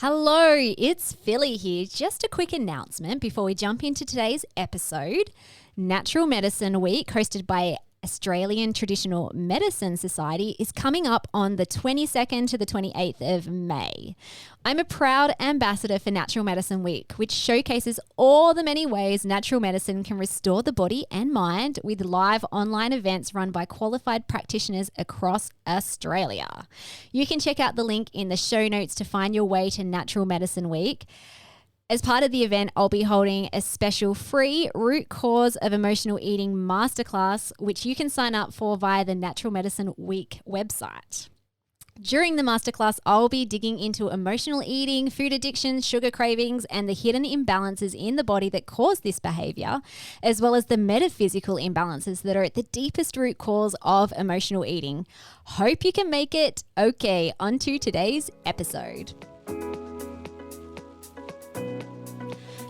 Hello, it's Philly here. Just a quick announcement before we jump into today's episode. Natural Medicine Week, hosted by Australian Traditional Medicine Society, is coming up on the 22nd to the 28th of May. I'm a proud ambassador for Natural Medicine Week, which showcases all the many ways natural medicine can restore the body and mind with live online events run by qualified practitioners across Australia. You can check out the link in the show notes to find your way to Natural Medicine Week. As part of the event, I'll be holding a special free root cause of emotional eating masterclass, which you can sign up for via the Natural Medicine Week website. During the masterclass, I'll be digging into emotional eating, food addictions, sugar cravings, and the hidden imbalances in the body that cause this behavior, as well as the metaphysical imbalances that are at the deepest root cause of emotional eating. Hope you can make it. Okay, on to today's episode.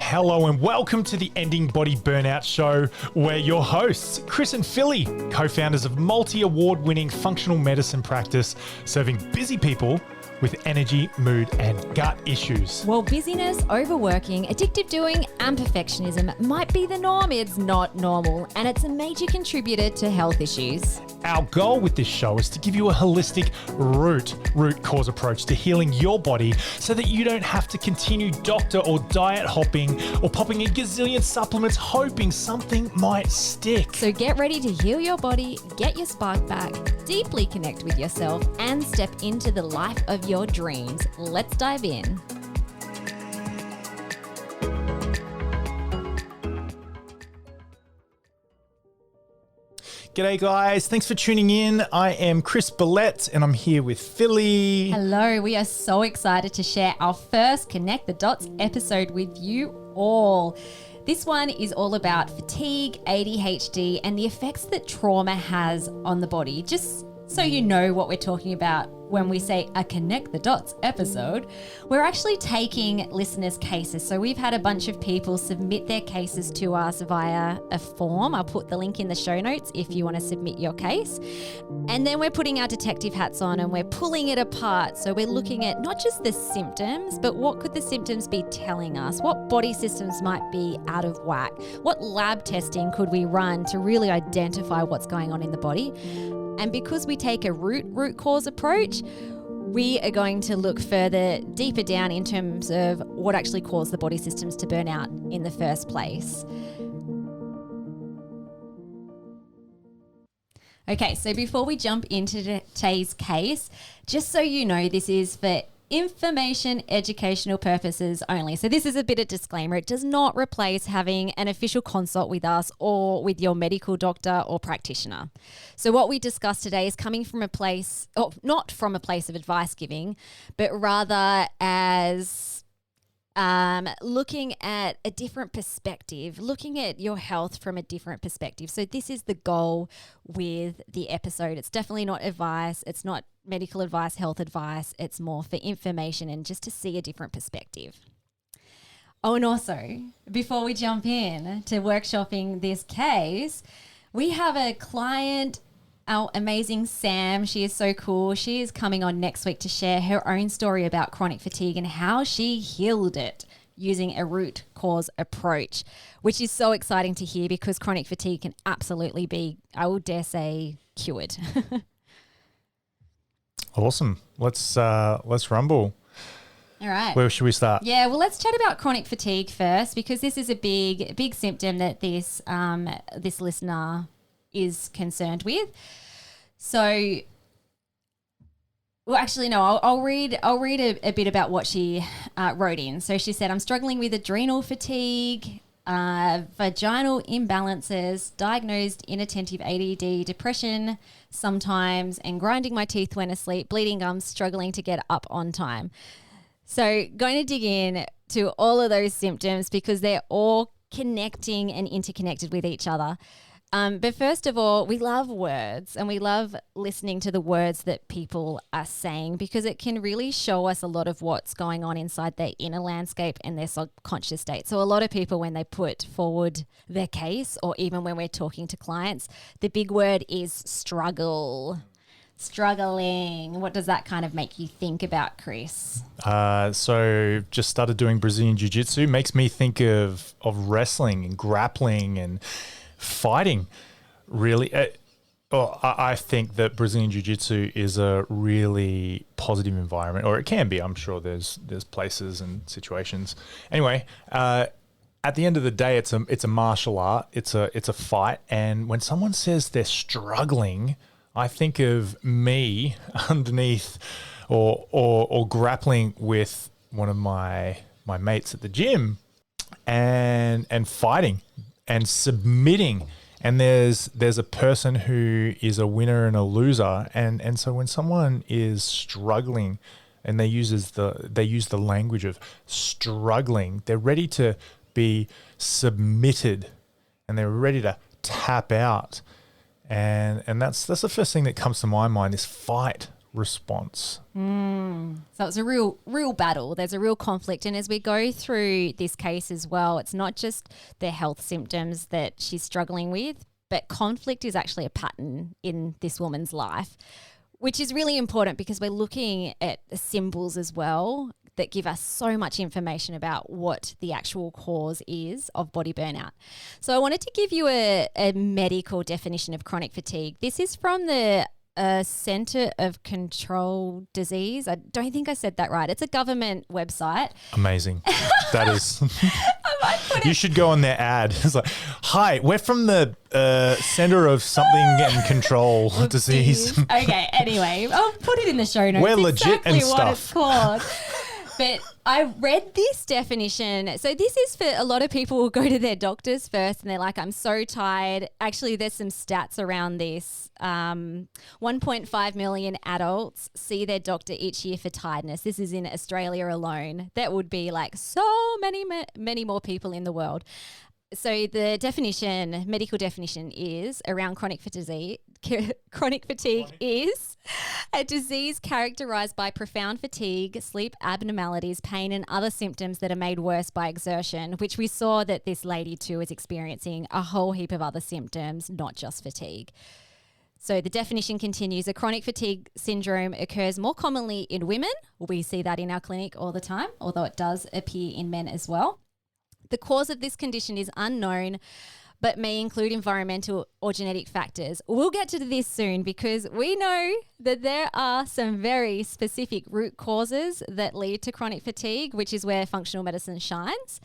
Hello and welcome to the Ending Body Burnout Show. We're your hosts, Chris and Philly, co-founders of multi-award-winning functional medicine practice, serving busy people with energy, mood, and gut issues. While busyness, overworking, addictive doing, and perfectionism might be the norm, it's not normal, and it's a major contributor to health issues. Our goal with this show is to give you a holistic root cause approach to healing your body so that you don't have to continue doctor or diet hopping or popping a gazillion supplements hoping something might stick. So get ready to heal your body, get your spark back, deeply connect with yourself, and step into the life of your dreams. Let's dive in. G'day guys, thanks for tuning in. I am Chris Billette and I'm here with Philly. Hello, we are so excited to share our first Connect the Dots episode with you all. This one is all about fatigue, ADHD, and the effects that trauma has on the body. Just so you know what we're talking about when we say a Connect the Dots episode, we're actually taking listeners' cases. So we've had a bunch of people submit their cases to us via a form. I'll put the link in the show notes if you want to submit your case. And then we're putting our detective hats on and we're pulling it apart. So we're looking at not just the symptoms, but what could the symptoms be telling us? What body systems might be out of whack? What lab testing could we run to really identify what's going on in the body? And because we take a root cause approach, we are going to look further, deeper down in terms of what actually caused the body systems to burn out in the first place. Okay, so before we jump into today's case, just so you know, this is for information, educational purposes only. So this is a bit of disclaimer. It does not replace having an official consult with us or with your medical doctor or practitioner. So what we discussed today is coming from a place, not from a place of advice giving, but rather as looking at a different perspective, looking at your health from a different perspective. So this is the goal with the episode. It's definitely not advice. It's not medical advice, health advice. It's more for information and just to see a different perspective. Oh, and also, before we jump in to workshopping this case, we have a client, our amazing Sam. She is so cool. She is coming on next week to share her own story about chronic fatigue and how she healed it using a root cause approach, which is so exciting to hear because chronic fatigue can absolutely be, I would dare say, cured. Awesome. Let's rumble. All right. Where should we start? Yeah, well, let's chat about chronic fatigue first because this is a big symptom that this listener is concerned with. So, well, actually, no, I'll read a bit about what she wrote in. So she said, I'm struggling with adrenal fatigue, vaginal imbalances, diagnosed inattentive ADD, depression sometimes, and grinding my teeth when asleep, bleeding gums, struggling to get up on time. So going to dig in to all of those symptoms because they're all connecting and interconnected with each other. But first of all, we love words and we love listening to the words that people are saying because it can really show us a lot of what's going on inside their inner landscape and their subconscious state. So a lot of people, when they put forward their case or even when we're talking to clients, the big word is struggle. Struggling. What does that kind of make you think about, Chris? So just started doing Brazilian Jiu-Jitsu. Makes me think of wrestling and grappling and fighting. Really, I think that Brazilian Jiu-Jitsu is a really positive environment, or it can be. I'm sure there's places and situations. Anyway, at the end of the day, it's a martial art. It's a fight. And when someone says they're struggling, I think of me underneath or grappling with one of my mates at the gym and fighting and submitting. And there's a person who is a winner and a loser. And so when someone is struggling and they use the language of struggling, they're ready to be submitted and they're ready to tap out. And that's the first thing that comes to my mind, this fight response. So it's a real battle. There's a real conflict. And as we go through this case as well, it's not just the health symptoms that she's struggling with, but conflict is actually a pattern in this woman's life, which is really important because we're looking at symbols as well that give us so much information about what the actual cause is of body burnout. So I wanted to give you a medical definition of chronic fatigue. This is from the Centre of Control Disease. I don't think I said that right. It's a government website. Amazing. That is. You should go on their ad. It's like, hi, we're from the Centre of something and Control Disease. Okay, anyway, I'll put it in the show notes. We're legit exactly and what stuff. It's called. But I read this definition. So this is for a lot of people who go to their doctors first and they're like, I'm so tired. Actually, there's some stats around this. 1.5 million adults see their doctor each year for tiredness. This is in Australia alone. That would be like so many more people in the world. So the medical definition is around chronic fatigue is a disease characterised by profound fatigue, sleep abnormalities, pain and other symptoms that are made worse by exertion, which we saw that this lady too is experiencing a whole heap of other symptoms, not just fatigue. So the definition continues, a chronic fatigue syndrome occurs more commonly in women. We see that in our clinic all the time, although it does appear in men as well. The cause of this condition is unknown, but may include environmental or genetic factors. We'll get to this soon because we know that there are some very specific root causes that lead to chronic fatigue, which is where functional medicine shines.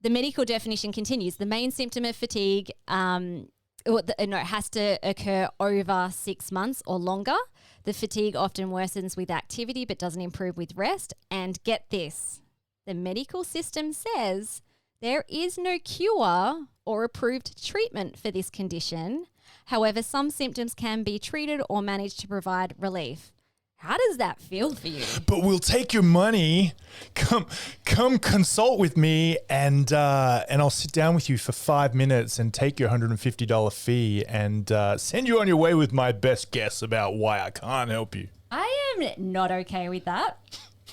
The medical definition continues. The main symptom of fatigue has to occur over 6 months or longer. The fatigue often worsens with activity but doesn't improve with rest. And get this, the medical system says there is no cure or approved treatment for this condition. However, some symptoms can be treated or managed to provide relief. How does that feel for you? But we'll take your money. Come consult with me and I'll sit down with you for 5 minutes and take your $150 fee and send you on your way with my best guess about why I can't help you. I am not okay with that.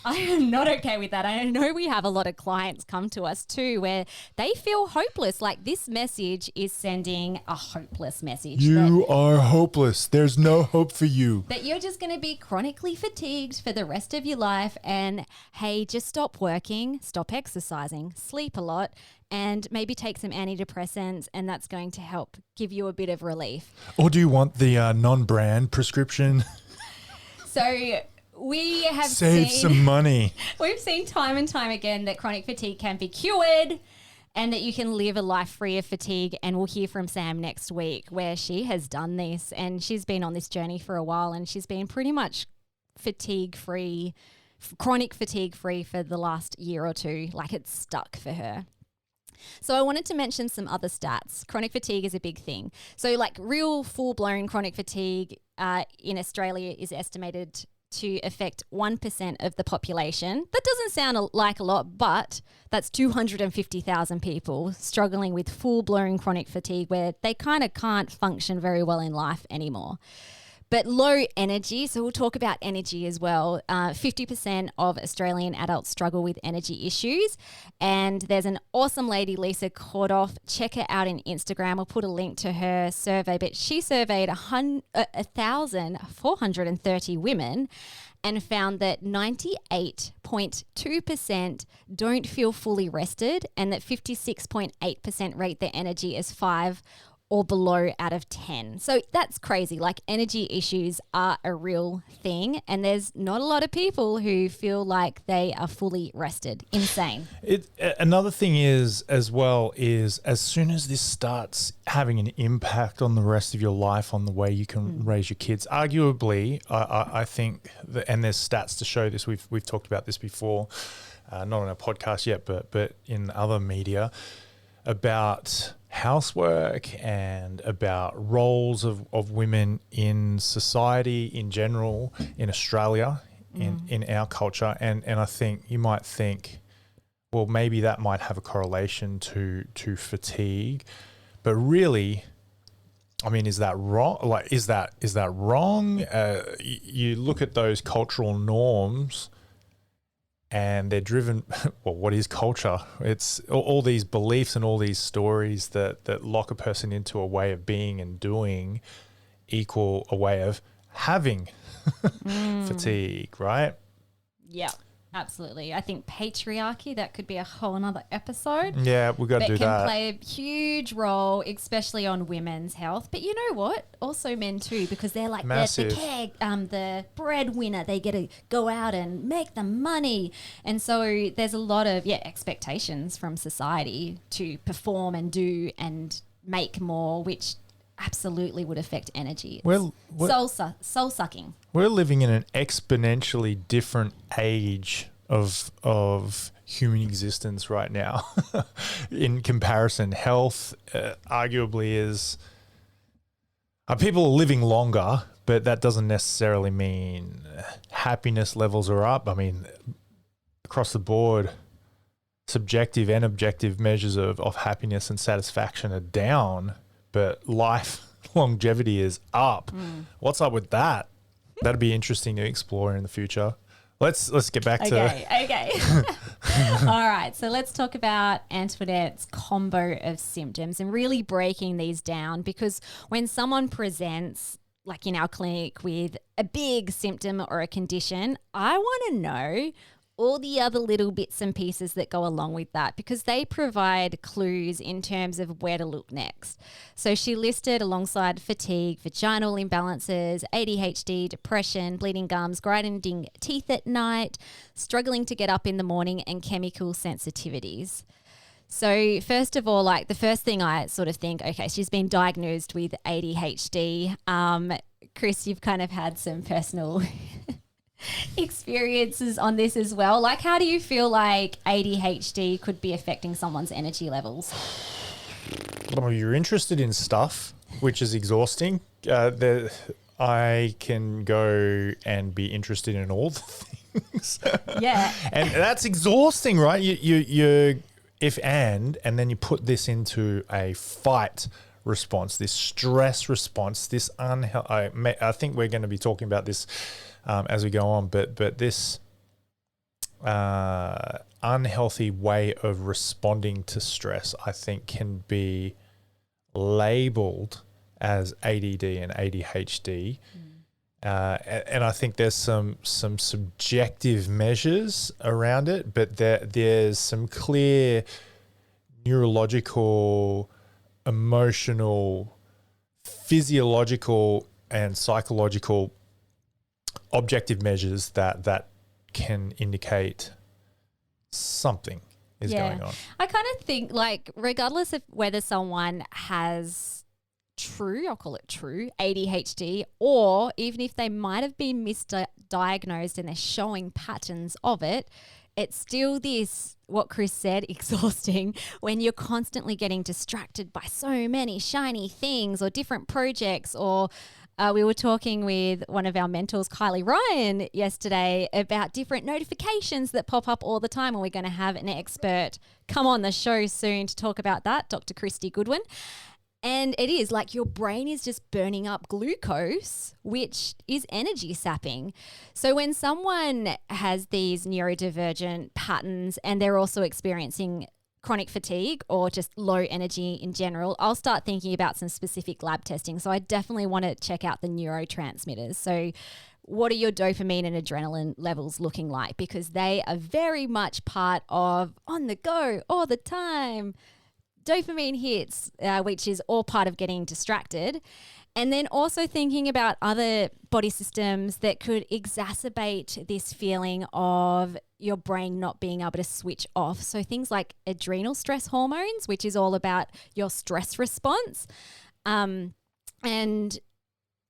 I know we have a lot of clients come to us too where they feel hopeless. Like this message is sending a hopeless message. You are hopeless. There's no hope for you. That you're just going to be chronically fatigued for the rest of your life. And hey, just stop working, stop exercising, sleep a lot, and maybe take some antidepressants, and that's going to help give you a bit of relief. Or do you want the non-brand prescription? So we have save some money. We've seen time and time again that chronic fatigue can be cured and that you can live a life free of fatigue. And we'll hear from Sam next week where she has done this and she's been on this journey for a while and she's been pretty much chronic fatigue free for the last year or two. Like it's stuck for her. So I wanted to mention some other stats. Chronic fatigue is a big thing. So like real full-blown chronic fatigue in Australia is estimated to affect 1% of the population. That doesn't sound like a lot, but that's 250,000 people struggling with full-blown chronic fatigue where they kind of can't function very well in life anymore. But low energy, so we'll talk about energy as well. 50% of Australian adults struggle with energy issues. And there's an awesome lady, Lisa Kordoff. Check her out on Instagram. I'll put a link to her survey. But she surveyed 1,430 women and found that 98.2% don't feel fully rested and that 56.8% rate their energy as 5 or below out of 10. So that's crazy. Like, energy issues are a real thing, and there's not a lot of people who feel like they are fully rested. Insane. Another thing is, as well, is as soon as this starts having an impact on the rest of your life, on the way you can raise your kids, arguably, I think, and there's stats to show this, we've talked about this before, not on our podcast yet, but in other media, about housework and about roles of women in society in general, in Australia, in our culture. And I think you might think, well, maybe that might have a correlation to fatigue. But really, I mean, is that wrong? Like, is that wrong? You look at those cultural norms, and they're driven, well, what is culture? It's all these beliefs and all these stories that lock a person into a way of being and doing equal a way of having fatigue, right? Yeah, absolutely. I think patriarchy, that could be a whole another episode. Yeah, we've got to do that. It can play a huge role, especially on women's health. But you know what? Also men too, because they're like the breadwinner. They get to go out and make the money. And so there's a lot of expectations from society to perform and do and make more, which absolutely would affect energy. Soul sucking. We're living in an exponentially different age of human existence right now. In comparison, health arguably is people are living longer, but that doesn't necessarily mean happiness levels are up. I mean, across the board, subjective and objective measures of happiness and satisfaction are down, but life longevity is up. What's up with that? That'd be interesting to explore in the future. Let's get back to... Okay. All right. So let's talk about Antoinette's combo of symptoms and really breaking these down, because when someone presents, like in our clinic, with a big symptom or a condition, I want to know all the other little bits and pieces that go along with that, because they provide clues in terms of where to look next. So she listed alongside fatigue, vaginal imbalances, ADHD, depression, bleeding gums, grinding teeth at night, struggling to get up in the morning, and chemical sensitivities. So first of all, like the first thing I sort of think, okay, she's been diagnosed with ADHD. Chris, you've kind of had some personal experiences on this as well. Like, how do you feel like ADHD could be affecting someone's energy levels? Well, you're interested in stuff, which is exhausting. I can go and be interested in all the things. Yeah. And that's exhausting, right? You and then you put this into a fight response, this stress response, this I think we're going to be talking about this as we go on, but this unhealthy way of responding to stress, I think, can be labeled as ADD and ADHD. And I think there's some subjective measures around it, but there's some clear neurological, emotional, physiological, and psychological objective measures that can indicate something is going on. I kind of think, like, regardless of whether someone has I'll call it true ADHD, or even if they might have been misdiagnosed and they're showing patterns of it, it's still this, what Chris said, exhausting when you're constantly getting distracted by so many shiny things or different projects. Or we were talking with one of our mentors, Kylie Ryan, yesterday about different notifications that pop up all the time. And we're going to have an expert come on the show soon to talk about that, Dr. Christy Goodwin. And it is like your brain is just burning up glucose, which is energy sapping. So when someone has these neurodivergent patterns and they're also experiencing chronic fatigue or just low energy in general, I'll start thinking about some specific lab testing. So I definitely want to check out the neurotransmitters. So what are your dopamine and adrenaline levels looking like? Because they are very much part of on the go all the time. Dopamine hits, which is all part of getting distracted. And then also thinking about other body systems that could exacerbate this feeling of your brain not being able to switch off. So things like adrenal stress hormones, which is all about your stress response. And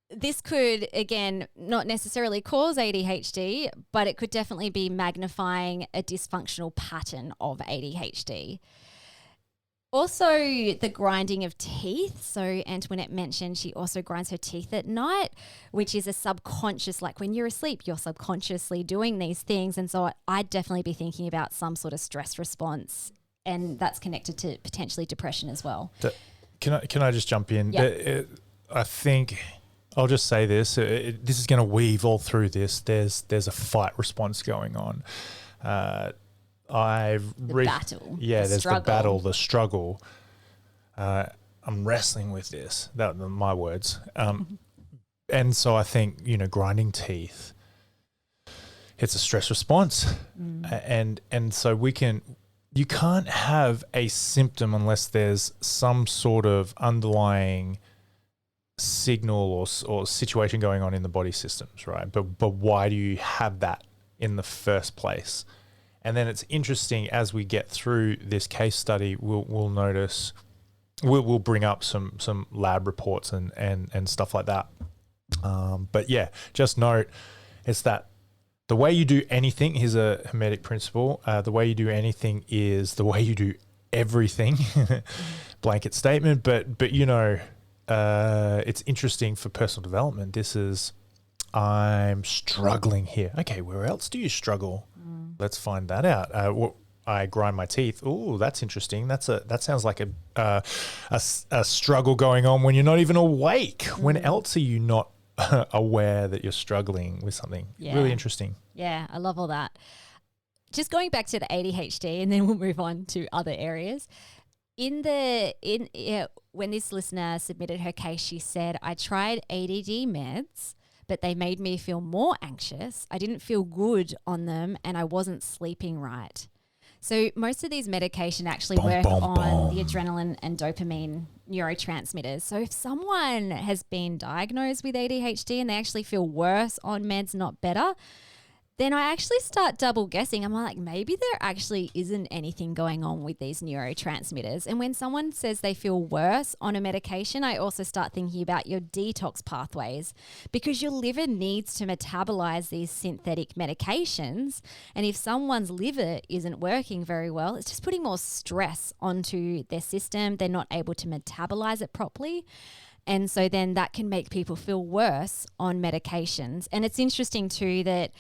this could, again, not necessarily cause ADHD, but it could definitely be magnifying a dysfunctional pattern of ADHD. Also, the grinding of teeth. So Antoinette mentioned she also grinds her teeth at night, which is a subconscious, like when you're asleep, you're subconsciously doing these things. And so I'd definitely be thinking about some sort of stress response, and that's connected to potentially depression as well. Can I just jump in? Yeah. I think I'll just say this. This is going to weave all through this. There's a fight response going on. Battle. Yeah, the there's struggle. the battle, the struggle. I'm wrestling with this. That are my words. And so I think, grinding teeth, it's a stress response. And so you can't have a symptom unless there's some sort of underlying signal or situation going on in the body systems, right? But why do you have that in the first place? And then it's interesting as we get through this case study, we'll notice, we'll bring up some lab reports and stuff like that. But yeah, just note, it's that the way you do anything, here's a Hermetic principle, the way you do anything is the way you do everything. Blanket statement, but it's interesting for personal development. This is, I'm struggling here. Okay, where else do you struggle? Let's find that out. I grind my teeth. Ooh, that's interesting. That sounds like a struggle going on when you're not even awake. When else are you not aware that you're struggling with something? Yeah. Really interesting. Yeah, I love all that. Just going back to the ADHD, and then we'll move on to other areas. When this listener submitted her case, she said, I tried ADD meds, but they made me feel more anxious. I didn't feel good on them, and I wasn't sleeping right. So most of these medication actually work on the adrenaline and dopamine neurotransmitters. So if someone has been diagnosed with ADHD and they actually feel worse on meds, not better, then I actually start double guessing. I'm like, maybe there actually isn't anything going on with these neurotransmitters. And when someone says they feel worse on a medication, I also start thinking about your detox pathways, because your liver needs to metabolize these synthetic medications. And if someone's liver isn't working very well, it's just putting more stress onto their system. They're not able to metabolize it properly. And so then that can make people feel worse on medications. And it's interesting too that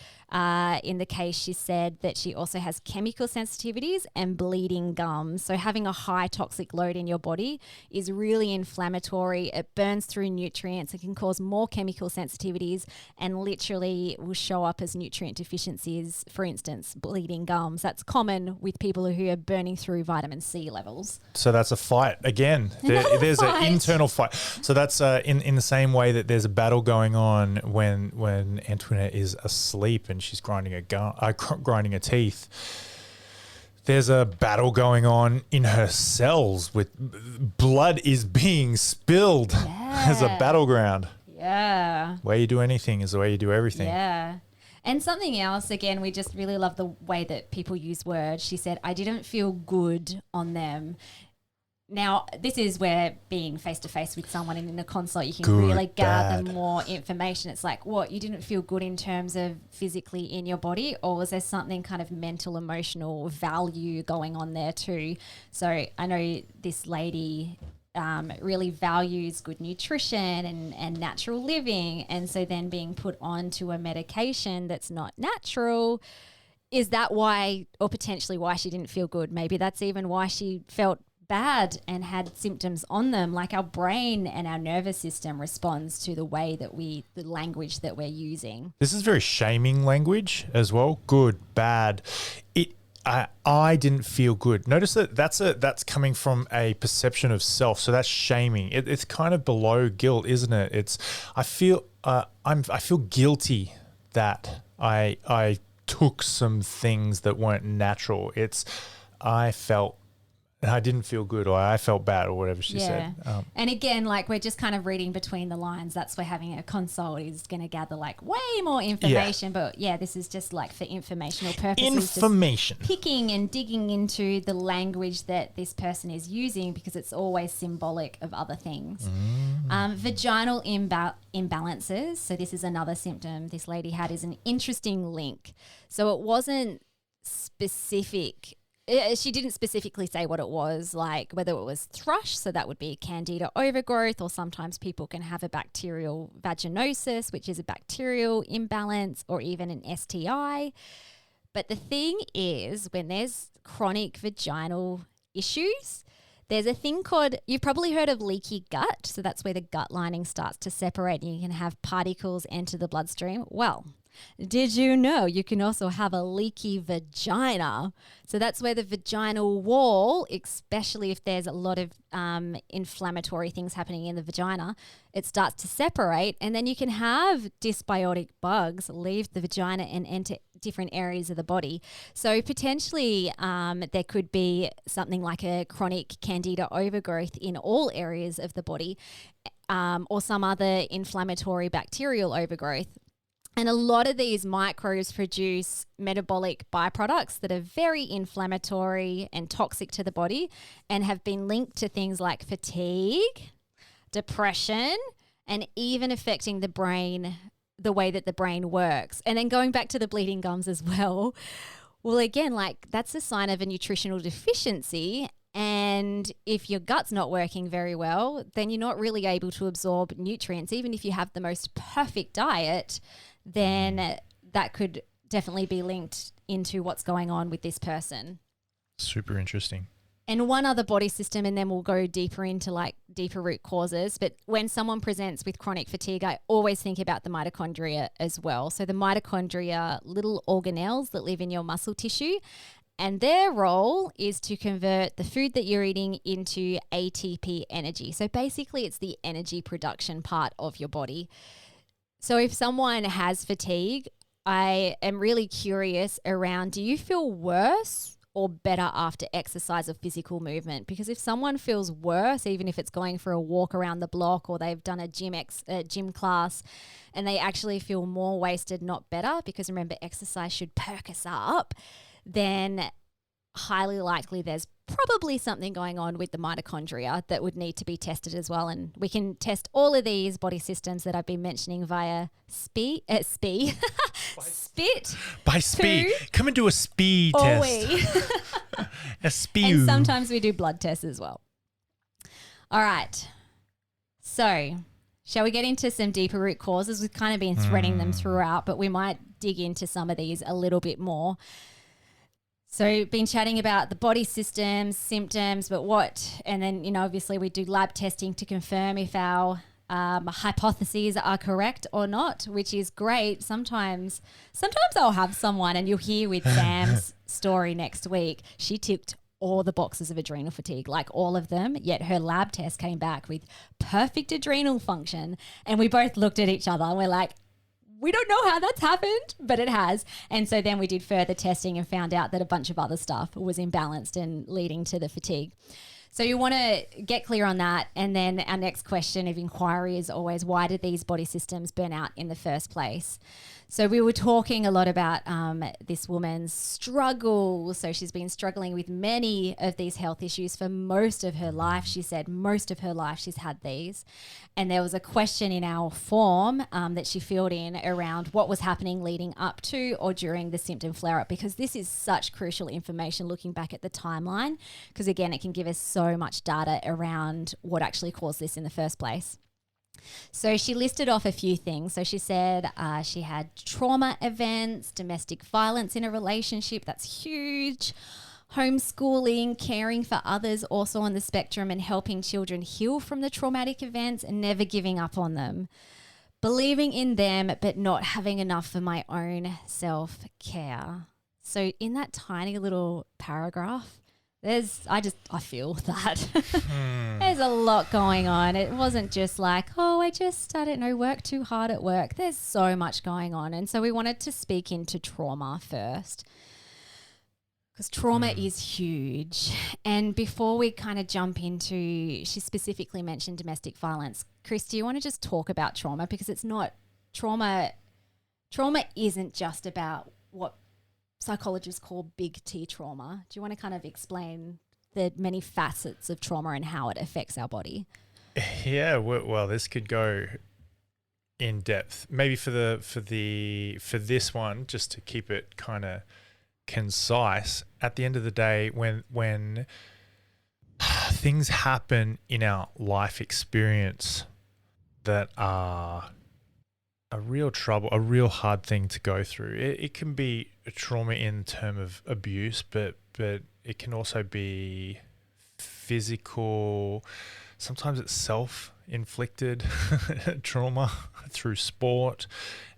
in the case she said that she also has chemical sensitivities and bleeding gums. So having a high toxic load in your body is really inflammatory. It burns through nutrients. It can cause more chemical sensitivities and literally will show up as nutrient deficiencies. For instance, bleeding gums. That's common with people who are burning through vitamin C levels. So that's a fight again. There's an internal fight. So that's in the same way that there's a battle going on when Antoinette is asleep and she's grinding her teeth. There's a battle going on in her cells with blood is being spilled. As a battleground. Yeah. Way you do anything is the way you do everything. Yeah. And something else, again, we just really love the way that people use words. She said, I didn't feel good on them. Now, this is where being face-to-face with someone and in a consult, you can really gather more information. It's like, what, you didn't feel good in terms of physically in your body, or was there something kind of mental, emotional value going on there too? So I know this lady really values good nutrition and natural living. And so then being put onto a medication that's not natural, is that why, or potentially why she didn't feel good? Maybe that's even why she felt bad and had symptoms on them, like our brain and our nervous system responds to the way that the language that we're using. This is very shaming language as well. Good, bad. I didn't feel good. Notice that that's coming from a perception of self. So that's shaming. It's kind of below guilt, isn't it? I feel guilty that I took some things that weren't natural. I didn't feel good, or I felt bad, or whatever she said. And again, like we're just kind of reading between the lines. That's where having a consult is going to gather like way more information. But this is just like for informational purposes. Information. Picking and digging into the language that this person is using, because it's always symbolic of other things. Vaginal imbalances. So this is another symptom this lady had, is an interesting link. So it wasn't specific. She didn't specifically say what it was, like whether it was thrush, so that would be candida overgrowth, or sometimes people can have a bacterial vaginosis, which is a bacterial imbalance, or even an STI. But the thing is, when there's chronic vaginal issues, there's a thing called, you've probably heard of leaky gut. So that's where the gut lining starts to separate and you can have particles enter the bloodstream. Well, did you know you can also have a leaky vagina? So that's where the vaginal wall, especially if there's a lot of inflammatory things happening in the vagina, it starts to separate, and then you can have dysbiotic bugs leave the vagina and enter different areas of the body. So potentially there could be something like a chronic candida overgrowth in all areas of the body, or some other inflammatory bacterial overgrowth. And a lot of these microbes produce metabolic byproducts that are very inflammatory and toxic to the body, and have been linked to things like fatigue, depression, and even affecting the brain, the way that the brain works. And then going back to the bleeding gums as well. Well, again, like that's a sign of a nutritional deficiency. And if your gut's not working very well, then you're not really able to absorb nutrients. Even if you have the most perfect diet, then that could definitely be linked into what's going on with this person. Super interesting. And one other body system, and then we'll go deeper into like deeper root causes. But when someone presents with chronic fatigue, I always think about the mitochondria as well. So the mitochondria, little organelles that live in your muscle tissue, and their role is to convert the food that you're eating into ATP energy. So basically it's the energy production part of your body. So if someone has fatigue, I am really curious around, do you feel worse or better after exercise or physical movement? Because if someone feels worse, even if it's going for a walk around the block or they've done a gym class and they actually feel more wasted, not better, because remember, exercise should perk us up, then highly likely there's probably something going on with the mitochondria that would need to be tested as well. And we can test all of these body systems that I've been mentioning via spit. By speed. Come and do a speed test. A speed. And sometimes we do blood tests as well. All right. So shall we get into some deeper root causes? We've kind of been threading them throughout, but we might dig into some of these a little bit more. So been chatting about the body systems, symptoms, but what, and then, obviously we do lab testing to confirm if our hypotheses are correct or not, which is great. Sometimes I'll have someone, and you'll hear with Sam's story next week, she ticked all the boxes of adrenal fatigue, like all of them, yet her lab test came back with perfect adrenal function. And we both looked at each other and we're like, we don't know how that's happened, but it has. And so then we did further testing and found out that a bunch of other stuff was imbalanced and leading to the fatigue. So you want to get clear on that. And then our next question of inquiry is always, why did these body systems burn out in the first place? So we were talking a lot about this woman's struggle. So she's been struggling with many of these health issues for most of her life. She said most of her life she's had these. And there was a question in our form that she filled in around what was happening leading up to or during the symptom flare-up, because this is such crucial information looking back at the timeline, because again, it can give us so much data around what actually caused this in the first place. So she listed off a few things. So she said she had trauma events, domestic violence in a relationship, that's huge, homeschooling, caring for others also on the spectrum, and helping children heal from the traumatic events and never giving up on them. Believing in them, but not having enough for my own self-care. So in that tiny little paragraph, I feel that there's a lot going on. It wasn't just like, I don't know, work too hard at work. There's so much going on. And so we wanted to speak into trauma first, because trauma is huge. And before we kind of jump into, she specifically mentioned domestic violence. Chris, do you want to just talk about trauma? Because it's not trauma isn't just about what psychologists call big T trauma. Do you want to kind of explain the many facets of trauma and how it affects our body? Yeah, well, this could go in depth. Maybe for this one, just to keep it kind of concise. At the end of the day, when things happen in our life experience that are a real trouble, a real hard thing to go through. It can be a trauma in terms of abuse, but it can also be physical. Sometimes it's self-inflicted trauma through sport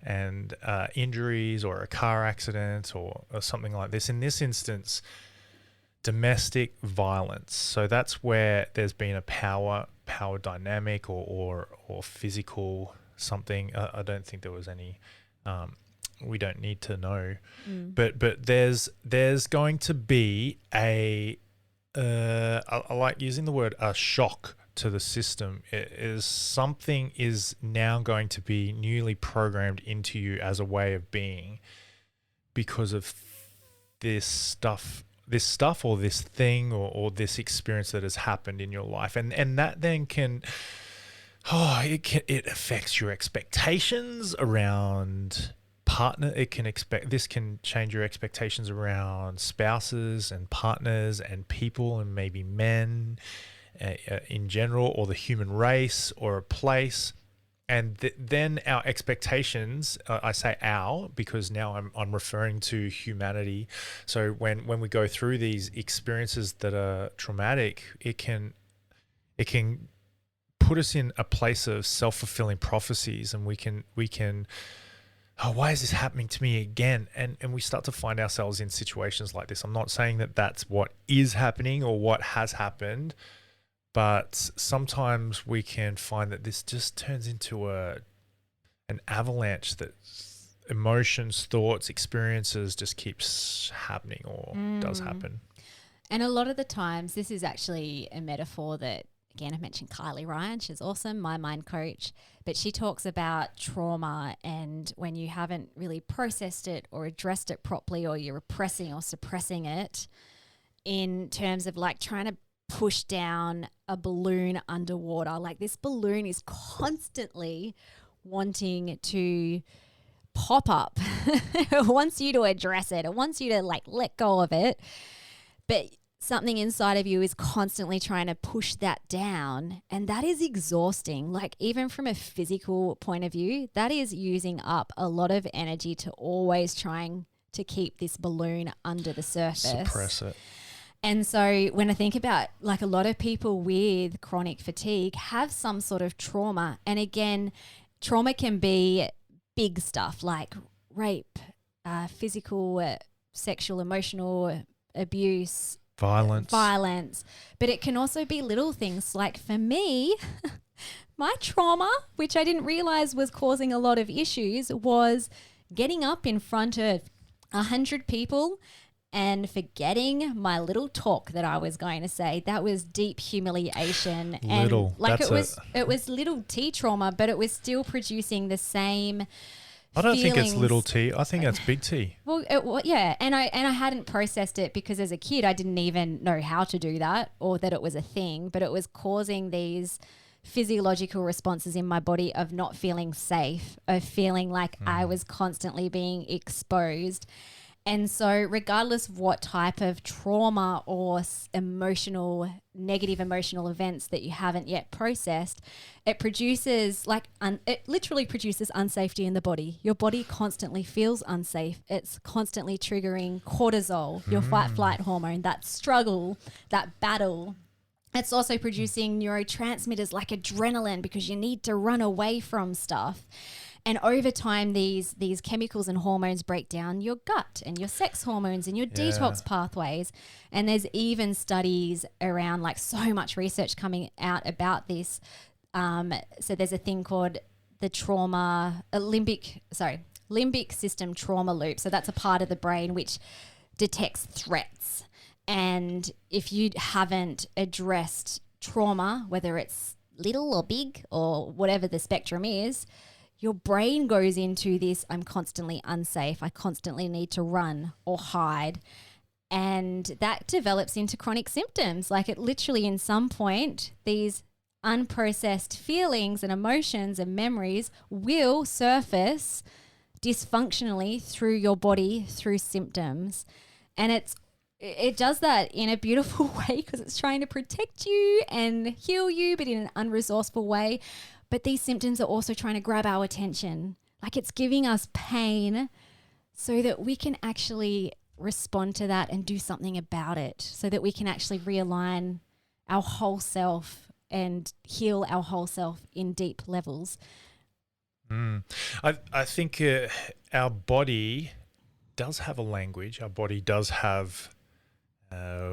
and injuries or a car accident or something like this. In this instance, domestic violence. So that's where there's been a power dynamic or physical something. I don't think there was any. We don't need to know, but there's going to be I like using the word a shock to the system. It is something is now going to be newly programmed into you as a way of being because of this stuff or this thing or this experience that has happened in your life, and that then can. It affects your expectations around partner. This can change your expectations around spouses and partners and people and maybe men in general, or the human race or a place. And then our expectations, I say our because now I'm referring to humanity. So when we go through these experiences that are traumatic, it can put us in a place of self-fulfilling prophecies, and we can why is this happening to me again? And we start to find ourselves in situations like this. I'm not saying that that's what is happening or what has happened, but sometimes we can find that this just turns into an avalanche that emotions, thoughts, experiences just keeps happening or does happen. And a lot of the times this is actually a metaphor that, again, I mentioned Kylie Ryan. She's awesome, my mind coach. But she talks about trauma and when you haven't really processed it or addressed it properly, or you're repressing or suppressing it, in terms of like trying to push down a balloon underwater. Like this balloon is constantly wanting to pop up. It wants you to address it. It wants you to like let go of it. But something inside of you is constantly trying to push that down, and that is exhausting. Like even from a physical point of view, that is using up a lot of energy to always trying to keep this balloon under the surface. Suppress it. And so when I think about like a lot of people with chronic fatigue have some sort of trauma, and again, trauma can be big stuff like rape, physical, sexual, emotional abuse, violence, but it can also be little things. Like for me, my trauma, which I didn't realize was causing a lot of issues, was getting up in front of 100 people and forgetting my little talk that I was going to say. That was deep humiliation. Little, and like it was little T trauma, but it was still producing the same I don't think it's feelings. little T. I think that's big T. Well, yeah, and I hadn't processed it because as a kid I didn't even know how to do that or that it was a thing, but it was causing these physiological responses in my body of not feeling safe, of feeling like I was constantly being exposed. And so regardless of what type of trauma or negative emotional events that you haven't yet processed, it produces it literally produces unsafety in the body. Your body constantly feels unsafe. It's constantly triggering cortisol, your fight flight hormone, that struggle, that battle. It's also producing neurotransmitters like adrenaline because you need to run away from stuff. And over time, these chemicals and hormones break down your gut and your sex hormones and your detox pathways. And there's even studies around, like, so much research coming out about this. So there's a thing called the limbic system trauma loop. So that's a part of the brain which detects threats. And if you haven't addressed trauma, whether it's little or big or whatever the spectrum is, your brain goes into this, I'm constantly unsafe, I constantly need to run or hide. And that develops into chronic symptoms. Like, it literally, in some point, these unprocessed feelings and emotions and memories will surface dysfunctionally through your body, through symptoms. And it does that in a beautiful way because it's trying to protect you and heal you, but in an unresourceful way. But these symptoms are also trying to grab our attention. Like, it's giving us pain so that we can actually respond to that and do something about it, so that we can actually realign our whole self and heal our whole self in deep levels. I think our body does have a language. Our body does have...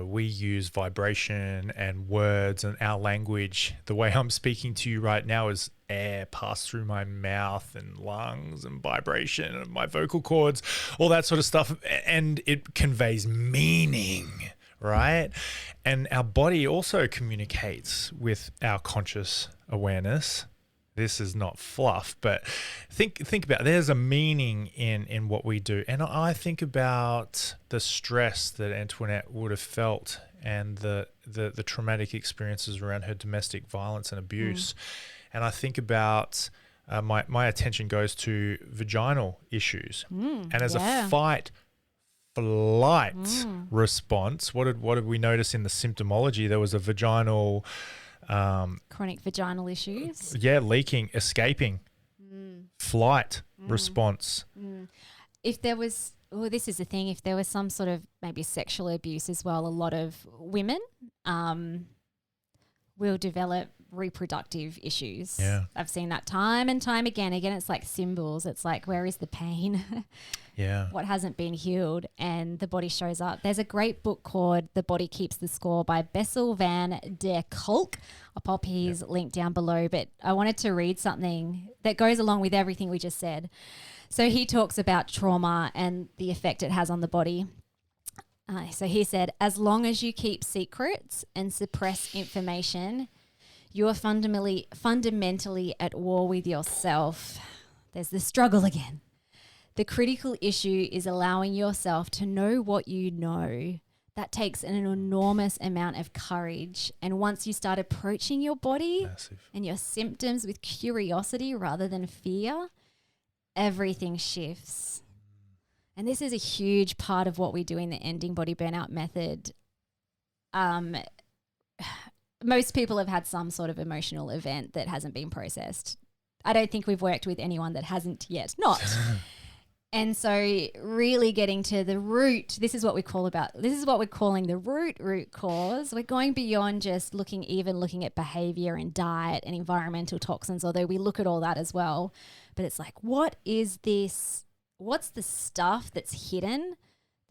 we use vibration and words, and our language, the way I'm speaking to you right now, is air passed through my mouth and lungs and vibration and my vocal cords, all that sort of stuff. And it conveys meaning, right? And our body also communicates with our conscious awareness. This is not fluff, but think about it. There's a meaning in what we do. And I think about the stress that Antoinette would have felt and the traumatic experiences around her domestic violence and abuse. And I think about my attention goes to vaginal issues. And as a fight flight response, what did we notice in the symptomology? There was a vaginal... chronic vaginal issues. Yeah, leaking, escaping, flight response. If there was, this is the thing, if there was some sort of maybe sexual abuse as well, a lot of women will develop reproductive issues. Yeah. I've seen that time and time again. Again, it's like symbols. It's like, where is the pain? Yeah. What hasn't been healed, and the body shows up. There's a great book called The Body Keeps the Score by Bessel van der Kolk. I'll pop his link down below, but I wanted to read something that goes along with everything we just said. So he talks about trauma and the effect it has on the body. So he said, as long as you keep secrets and suppress information, you are fundamentally at war with yourself. There's the struggle again. The critical issue is allowing yourself to know what you know. That takes an enormous amount of courage. And once you start approaching your body and your symptoms with curiosity rather than fear, everything shifts. And this is a huge part of what we do in the Ending Body Burnout method. Most people have had some sort of emotional event that hasn't been processed. I don't think we've worked with anyone that hasn't yet not. And so really getting to the root, this is what we're calling the root cause. We're going beyond just looking at behavior and diet and environmental toxins, although we look at all that as well. But it's like, what is this? What's the stuff that's hidden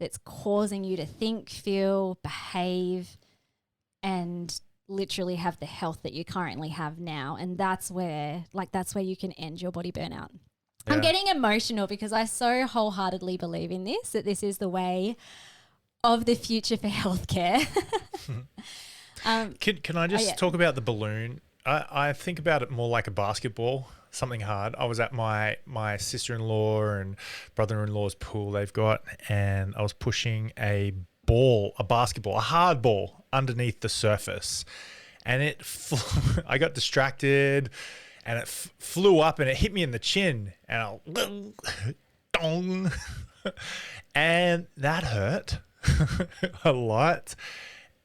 that's causing you to think, feel, behave, and literally have the health that you currently have now? And that's where you can end your body burnout. Yeah. I'm getting emotional because I so wholeheartedly believe in this, that this is the way of the future for healthcare. Can I just talk about the balloon? I think about it more like a basketball, something hard. I was at my sister-in-law and brother-in-law's pool they've got, and I was pushing a basketball, a hard ball underneath the surface, and I got distracted, and it flew up and it hit me in the chin, and dong. And that hurt a lot.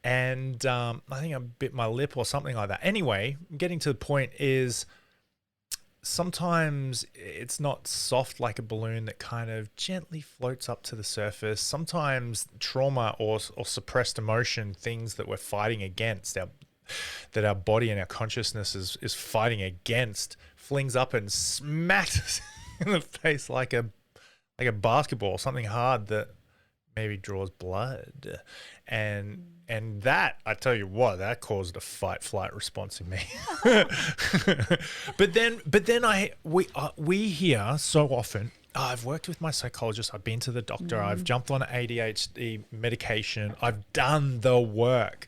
And I think I bit my lip or something like that. Anyway, getting to the point is sometimes it's not soft like a balloon that kind of gently floats up to the surface. Sometimes trauma or suppressed emotion, things that we're fighting against, that our body and our consciousness is fighting against, flings up and smacks us in the face like a basketball, something hard that maybe draws blood. And that, I tell you what, that caused a fight flight response in me. but then we hear so often, I've worked with my psychologist, I've been to the doctor, I've jumped on ADHD medication, I've done the work.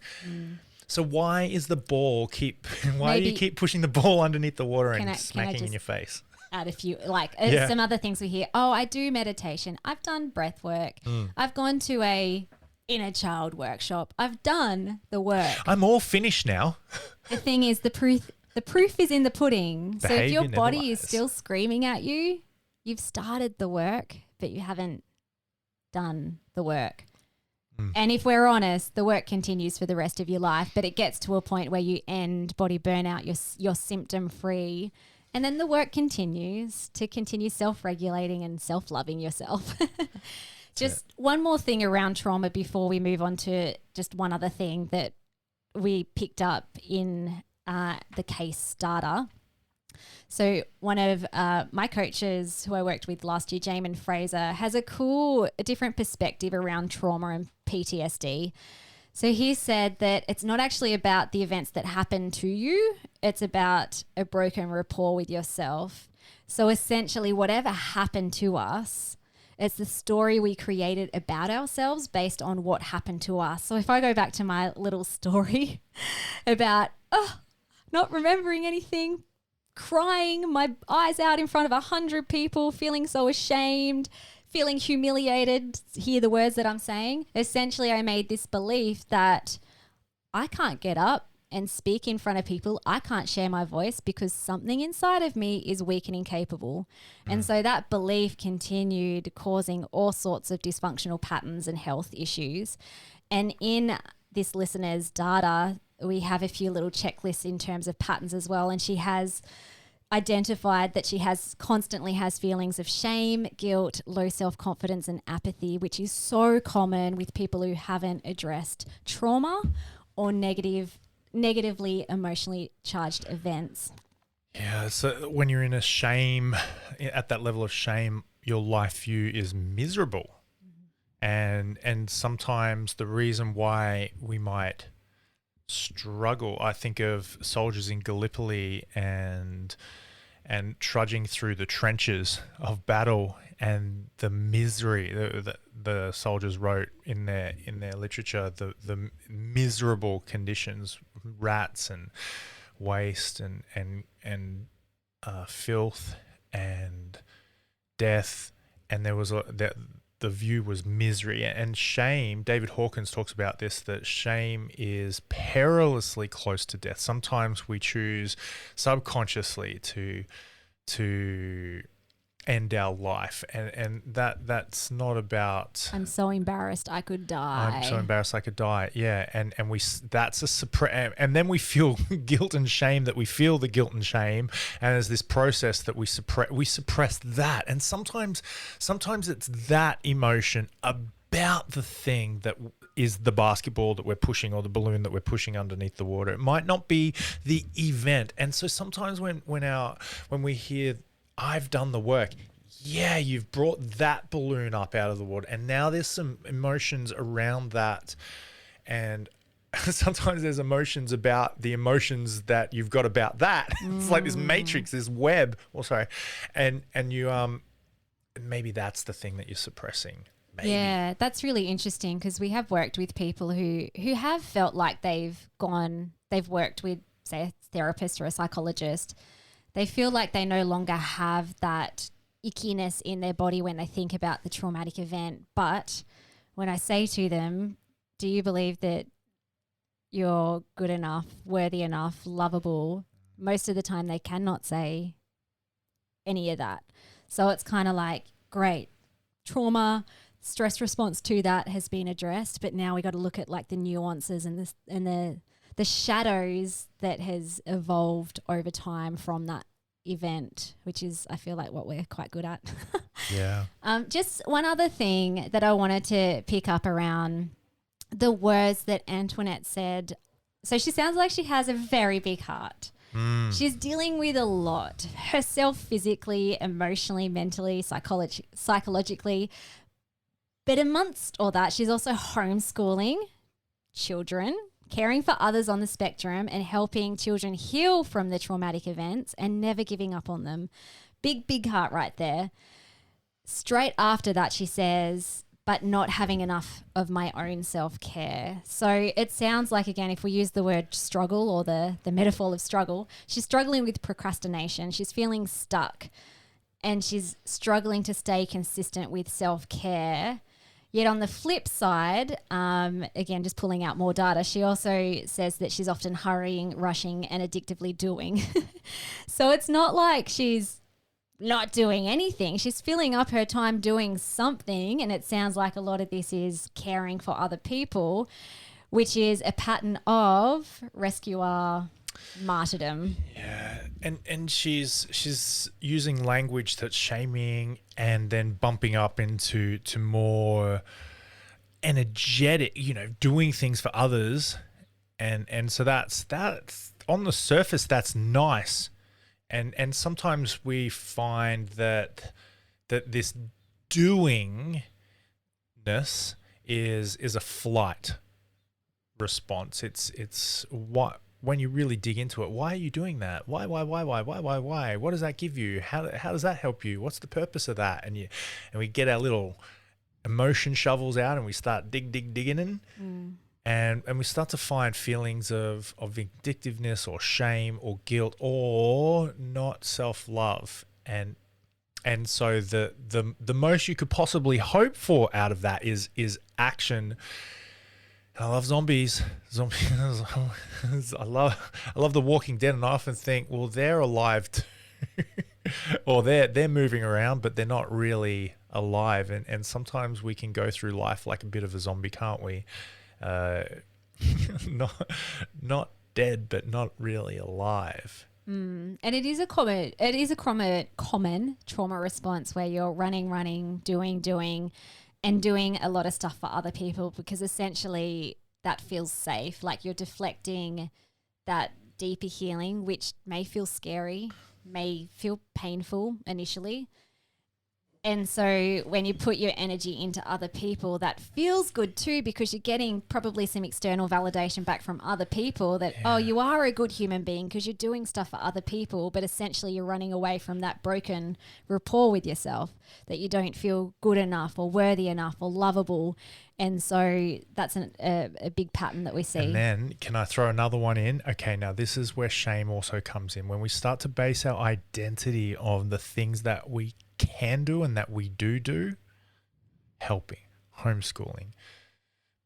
So why is the ball do you keep pushing the ball underneath the water and smacking in your face? Add a few, some other things we hear. Oh, I do meditation. I've done breath work. I've gone to a inner child workshop. I've done the work. I'm all finished now. The thing is, the proof is in the pudding. So if your body is still screaming at you, you've started the work, but you haven't done the work. And if we're honest, the work continues for the rest of your life, but it gets to a point where you end body burnout, you're symptom free. And then the work continues to continue self-regulating and self-loving yourself. Just one more thing around trauma before we move on to just one other thing that we picked up in the case data. So one of my coaches who I worked with last year, Jamin Fraser, has a different perspective around trauma and PTSD. So he said that it's not actually about the events that happen to you. It's about a broken rapport with yourself. So essentially whatever happened to us, it's the story we created about ourselves based on what happened to us. So if I go back to my little story about not remembering anything, crying my eyes out in front of 100 people, feeling so ashamed, feeling humiliated, hear the words that I'm saying. Essentially, I made this belief that I can't get up and speak in front of people. I can't share my voice because something inside of me is weak and incapable. And so that belief continued causing all sorts of dysfunctional patterns and health issues. And in this listener's data, we have a few little checklists in terms of patterns as well. And she has identified that she constantly has feelings of shame, guilt, low self-confidence and apathy, which is so common with people who haven't addressed trauma or negatively emotionally charged events. Yeah, so when you're in at that level of shame, your life view is miserable. And sometimes the reason why we might struggle, I think of soldiers in Gallipoli and trudging through the trenches of battle and the misery that the soldiers wrote in their literature, the miserable conditions, rats and waste and filth and death, and there was the view was misery and shame. David Hawkins talks about this, that shame is perilously close to death. Sometimes we choose subconsciously to end our life, and that's not about I'm so embarrassed I could die. I'm so embarrassed I could die. Yeah, and we that's and then we feel guilt and shame that we feel the guilt and shame, and there's this process that we suppress that, and sometimes it's that emotion about the thing that is the basketball that we're pushing or the balloon that we're pushing underneath the water. It might not be the event, and so sometimes when we hear I've done the work. Yeah, you've brought that balloon up out of the water, and now there's some emotions around that, and sometimes there's emotions about the emotions that you've got about that. It's like this matrix, this web. And you maybe that's the thing that you're suppressing. Maybe. Yeah, that's really interesting because we have worked with people who have felt like they've worked with, say, a therapist or a psychologist. They feel like they no longer have that ickiness in their body when they think about the traumatic event. But when I say to them, do you believe that you're good enough, worthy enough, lovable? Most of the time they cannot say any of that. So it's kind of like, great, trauma, stress response to that has been addressed, but now we got to look at like the nuances and the shadows that has evolved over time from that event, which is, I feel like, what we're quite good at. Yeah. Just one other thing that I wanted to pick up around the words that Antoinette said. So she sounds like she has a very big heart. She's dealing with a lot herself, physically, emotionally, mentally, psychologically. But amongst all that, she's also homeschooling children, caring for others on the spectrum, and helping children heal from the traumatic events and never giving up on them. Big, big heart right there. Straight after that, she says, but not having enough of my own self-care. So it sounds like, again, if we use the word struggle or the metaphor of struggle, she's struggling with procrastination. She's feeling stuck and she's struggling to stay consistent with self-care. Yet on the flip side, again, just pulling out more data, she also says that she's often hurrying, rushing, and addictively doing. So it's not like she's not doing anything. She's filling up her time doing something, and it sounds like a lot of this is caring for other people, which is a pattern of rescuer martyrdom. Yeah, and she's using language that's shaming and then bumping up into more energetic, doing things for others, and so that's on the surface that's nice. And sometimes we find that this doingness is a flight response. It's what, when you really dig into it, why are you doing that? Why? What does that give you? How does that help you? What's the purpose of that? And we get our little emotion shovels out and we start digging in. And we start to find feelings of vindictiveness or shame or guilt or not self-love. And so the most you could possibly hope for out of that is action. And I love zombies. I love The Walking Dead, and I often think, well, they're alive too. Or they're moving around, but they're not really alive. And sometimes we can go through life like a bit of a zombie, can't we? Not dead, but not really alive. And it is a common trauma response where you're running, doing, and doing a lot of stuff for other people, because essentially that feels safe. Like you're deflecting that deeper healing, which may feel scary, may feel painful initially. And so when you put your energy into other people, that feels good too, because you're getting probably some external validation back from other people that, oh, you are a good human being because you're doing stuff for other people, but essentially you're running away from that broken rapport with yourself, that you don't feel good enough or worthy enough or lovable. And so that's a big pattern that we see. And then can I throw another one in? Okay, now this is where shame also comes in. When we start to base our identity on the things that we can do and that we do, helping, homeschooling,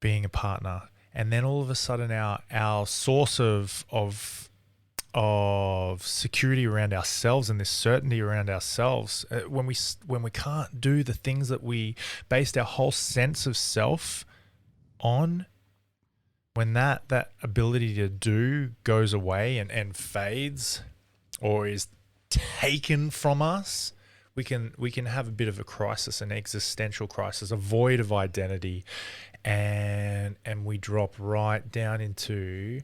being a partner, and then all of a sudden our source of security around ourselves and this certainty around ourselves, when we can't do the things that we based our whole sense of self on, when that ability to do goes away and fades or is taken from us, we can have a bit of a crisis, an existential crisis, a void of identity, and we drop right down into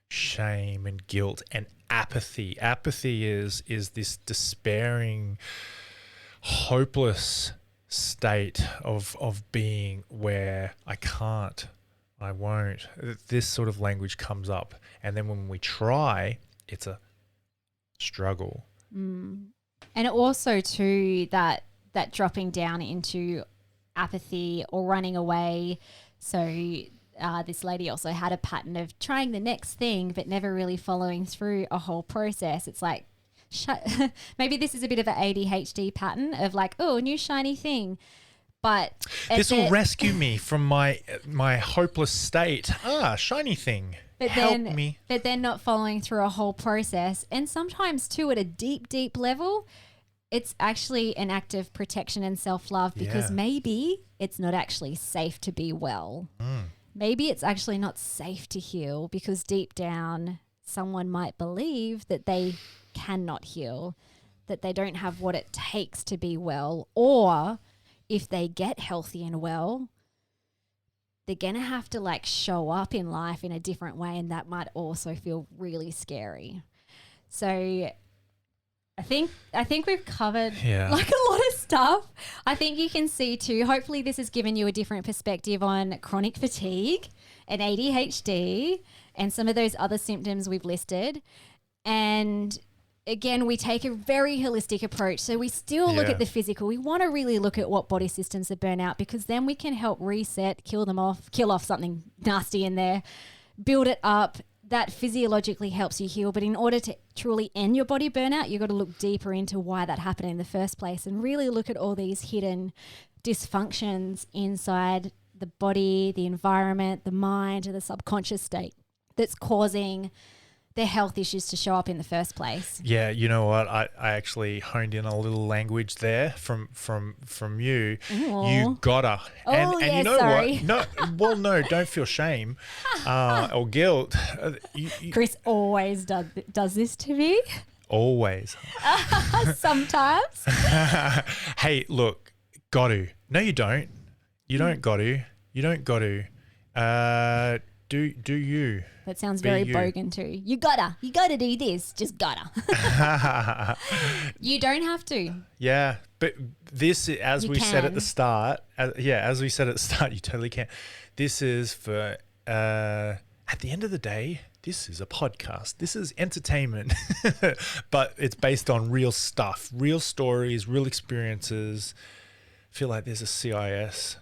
shame and guilt and apathy. Apathy is this despairing, hopeless state of being where I can't, I won't. This sort of language comes up, and then when we try, it's a struggle. And also too, that dropping down into apathy or running away. So this lady also had a pattern of trying the next thing but never really following through a whole process. It's like, maybe this is a bit of an ADHD pattern of like, oh, a new shiny thing. But this will rescue me from my hopeless state. Shiny thing. Help me. But then not following through a whole process. And sometimes too, at a deep, deep level, it's actually an act of protection and self-love because maybe it's not actually safe to be well. Maybe it's actually not safe to heal because deep down someone might believe that they cannot heal, that they don't have what it takes to be well, or if they get healthy and well, they're going to have to like show up in life in a different way, and that might also feel really scary. So I think we've covered like a lot of stuff. I think you can see too, hopefully this has given you a different perspective on chronic fatigue and ADHD and some of those other symptoms we've listed. And again, we take a very holistic approach. So we still look at the physical. We want to really look at what body systems are burnt out because then we can help reset, kill off something nasty in there, build it up. That physiologically helps you heal. But in order to truly end your body burnout, you've got to look deeper into why that happened in the first place and really look at all these hidden dysfunctions inside the body, the environment, the mind, and the subconscious state that's causing their health issues to show up in the first place. Yeah, you know what? I actually honed in a little language there from you. Ooh. You gotta. And you know sorry. what? No, don't feel shame or guilt. Chris always does this to me. Always. Sometimes. Hey, look, got to. No, you don't. You don't got to. You don't got to. Do you? That sounds very bogan too. You gotta do this. Just gotta. You don't have to. Yeah, but this, as we said at the start, you totally can. This is for, at the end of the day, this is a podcast. This is entertainment, but it's based on real stuff, real stories, real experiences. I feel like there's a CIS.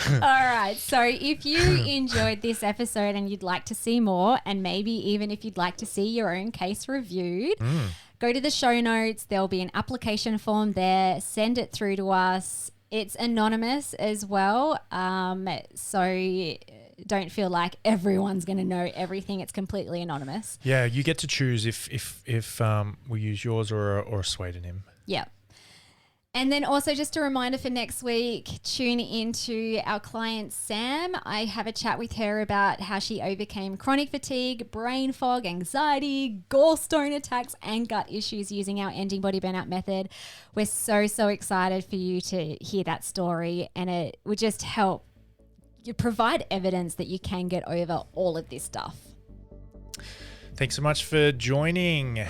All right. So if you enjoyed this episode and you'd like to see more, and maybe even if you'd like to see your own case reviewed, go to the show notes. There'll be an application form there. Send it through to us. It's anonymous as well. So don't feel like everyone's going to know everything. It's completely anonymous. Yeah, you get to choose if we use yours or a pseudonym. Yeah. And then also just a reminder for next week, tune into our client Sam. I have a chat with her about how she overcame chronic fatigue, brain fog, anxiety, gallstone attacks, and gut issues using our ending body burnout method. We're so excited for you to hear that story, and it would just help you provide evidence that you can get over all of this stuff. Thanks so much for joining.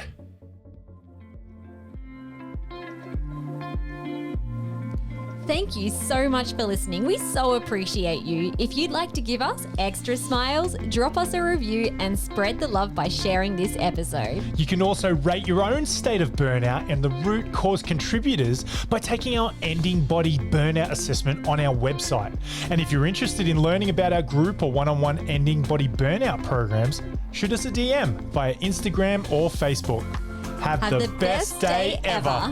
Thank you so much for listening. We so appreciate you. If you'd like to give us extra smiles, drop us a review and spread the love by sharing this episode. You can also rate your own state of burnout and the root cause contributors by taking our ending body burnout assessment on our website. And if you're interested in learning about our group or one-on-one ending body burnout programs, shoot us a DM via Instagram or Facebook. Have the best day ever.